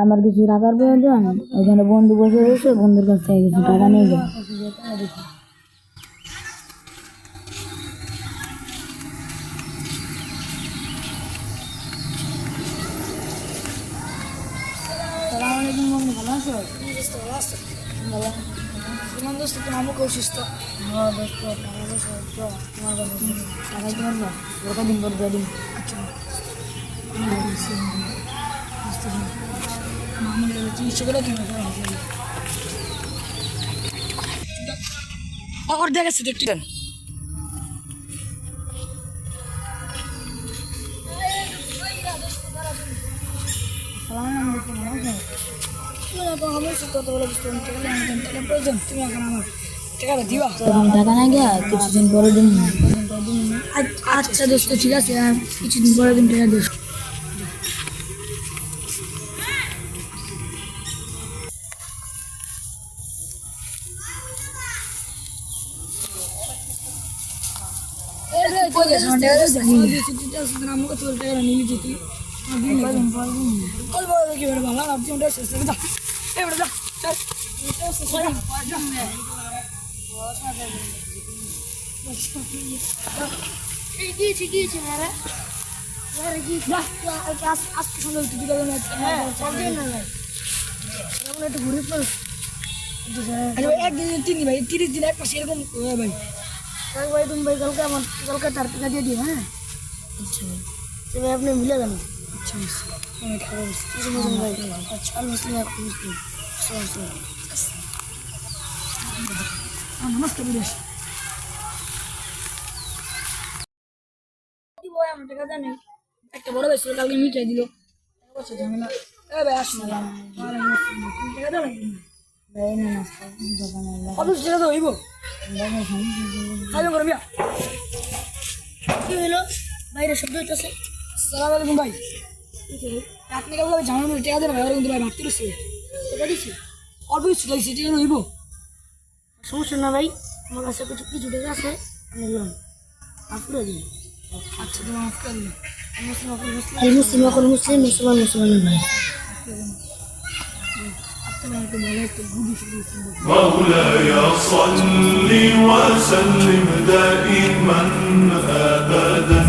আমার কিছু টাকার প্রয়োজন, ওখানে বন্ধু বসে রয়েছে, বন্ধুর কাছ থেকে কিছু টাকা নিয়ে যাও। সালামালাইকুম বন্ধু, ভালো আছো? ভালো আছো? ভালো। তোমার দোস্ত তো আমাকে অসুস্থ। হ্যাঁ দোস্ত, টাকা পয়সা তোমার কাছে টাকা দিতে পারবা? কদিন পর দিয়ে দিন। আচ্ছা মামুনি চিকিৎসা করে তুমি ওর দেখেছি একটু দেন। টাকা না গিয়া কিছুদিন পরে দিন। আচ্ছা দোস্ত, ঠিক আছে, আর কিছুদিন পরে দিন টাকা দিস। একদিন 3 দিন ভাই, 30 দিন এক মাসে এরকম ভাই। ভাই তুমি ভাই কালকে তার টাকা দিয়ে দিও। হ্যাঁ আচ্ছা ভাই, ভাই আপনি মিলে যান। আচ্ছা ভাই, আচ্ছা মুসলিম নমস্কার বিদেশ আমার টাকা দেন। একটা বড় ভাই ছিল, কালকে মিটাই দিল। ঝামেলা ভাই আসুন টাকা দেন কি হইলো? বাইরে শব্দ হইতেছে। সালামালাইকুম ভাই, আপনি কাউকে জানানো টাকা দেন ভাই, ওরা কিন্তু ভাই ভাবতে রয়েছে টাকা দিচ্ছি, অল্প কিছু লাগছে, টাকা হইব। সমস্যা না ভাই, আমার কাছে কিছু টাকা আছে, আমি নিলাম মাফ করে দিন। আচ্ছা তোমার মাফ করে দিন। মুসলিম এখন মুসলিম, মুসলমান মুসলমান ভাই। مولاي صل وسلم دائما أبدا